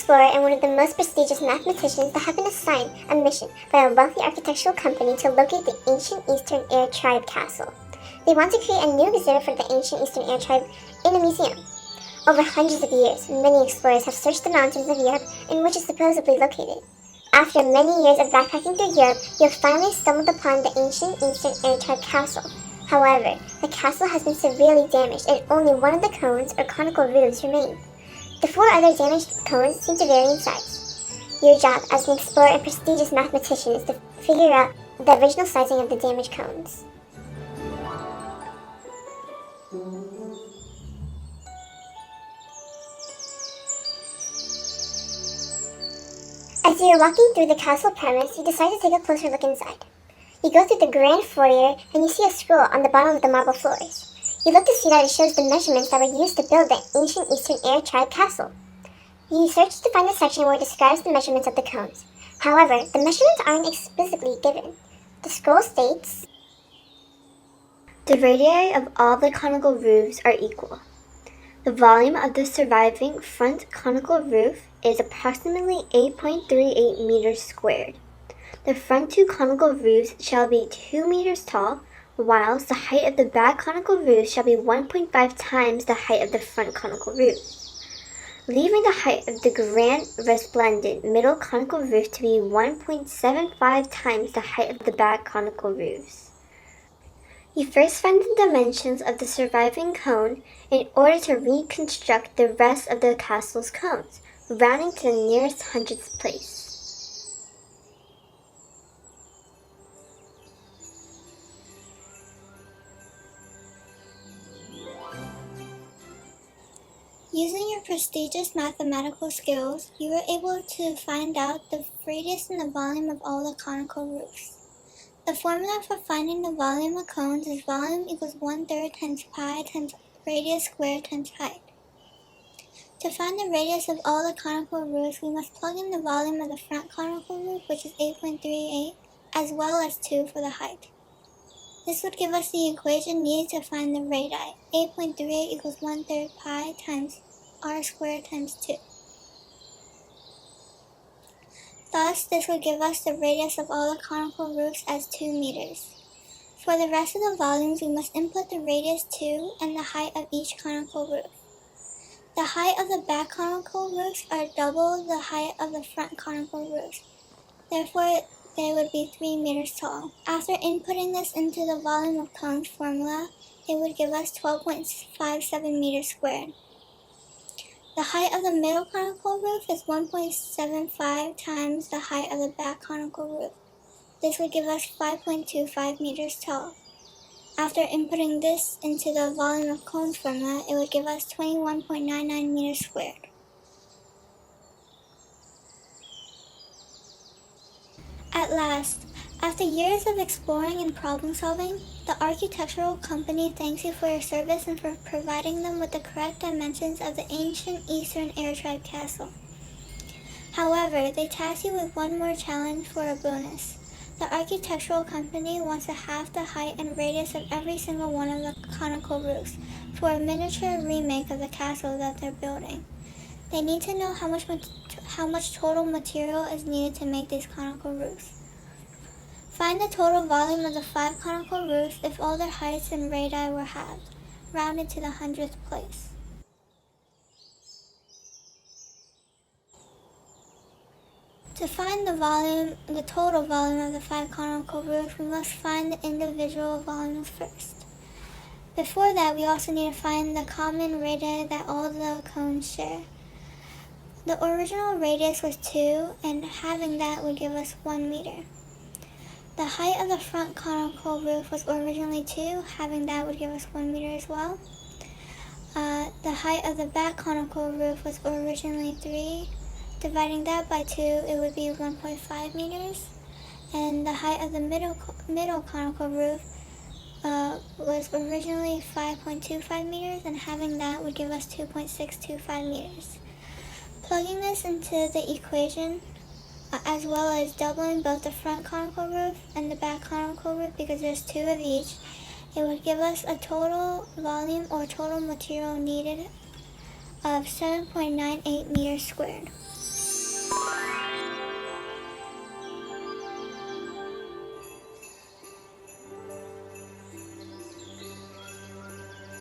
explorer and one of the most prestigious mathematicians that have been assigned a mission by a wealthy architectural company to locate the ancient Eastern Air Tribe castle. They want to create a new exhibit for the ancient Eastern Air Tribe in a museum. Over hundreds of years, many explorers have searched the mountains of Europe in which it's supposedly located. After many years of backpacking through Europe, you've finally stumbled upon the ancient Eastern Air Tribe castle. However, the castle has been severely damaged and only one of the cones or conical roofs remain. The 4 other damaged cones seem to vary in size. Your job as an explorer and prestigious mathematician is to figure out the original sizing of the damaged cones. As you are walking through the castle premise, you decide to take a closer look inside. You go through the grand foyer and you see a scroll on the bottom of the marble floors. You look to see that it shows the measurements that were used to build the ancient Eastern Air Tribe castle. You search to find the section where it describes the measurements of the cones. However, the measurements aren't explicitly given. The scroll states, "The radii of all the conical roofs are equal. The volume of the surviving front conical roof is approximately 8.38 meters squared. The front 2 conical roofs shall be 2 meters tall, whilst the height of the back conical roof shall be 1.5 times the height of the front conical roof, leaving the height of the grand resplendent middle conical roof to be 1.75 times the height of the back conical roofs." You first find the dimensions of the surviving cone in order to reconstruct the rest of the castle's cones, rounding to the nearest hundredth place. Using your prestigious mathematical skills, you were able to find out the radius and the volume of all the conical roofs. The formula for finding the volume of cones is volume equals 1/3 times pi times radius squared times height. To find the radius of all the conical roofs, we must plug in the volume of the front conical roof, which is 8.38, as well as 2 for the height. This would give us the equation needed to find the radii. 8.38 equals 1/3 pi times r squared times 2. Thus, this would give us the radius of all the conical roofs as 2 meters. For the rest of the volumes, we must input the radius 2 and the height of each conical roof. The height of the back conical roofs are double the height of the front conical roofs. Therefore, they would be 3 meters tall. After inputting this into the volume of cones formula, it would give us 12.57 meters squared. The height of the middle conical roof is 1.75 times the height of the back conical roof. This would give us 5.25 meters tall. After inputting this into the volume of cones formula, it would give us 21.99 meters squared. At last, after years of exploring and problem solving, the architectural company thanks you for your service and for providing them with the correct dimensions of the ancient Eastern Air Tribe castle. However, they task you with one more challenge for a bonus. The architectural company wants to half the height and radius of every single one of the conical roofs for a miniature remake of the castle that they're building. They need to know how much total material is needed to make these conical roofs. Find the total volume of the 5 conical roofs if all their heights and radii were halved, rounded to the 100th place. To find the total volume of the 5 conical roofs, we must find the individual volumes first. Before that, we also need to find the common radii that all the cones share. The original radius was 2, and having that would give us 1 meter. The height of the front conical roof was originally 2, having that would give us 1 meter as well. The height of the back conical roof was originally 3. Dividing that by 2, it would be 1.5 meters. And the height of the middle conical roof was originally 5.25 meters, and having that would give us 2.625 meters. Plugging this into the equation, as well as doubling both the front conical roof and the back conical roof because there's 2 of each, it would give us a total volume or total material needed of 7.98 meters squared.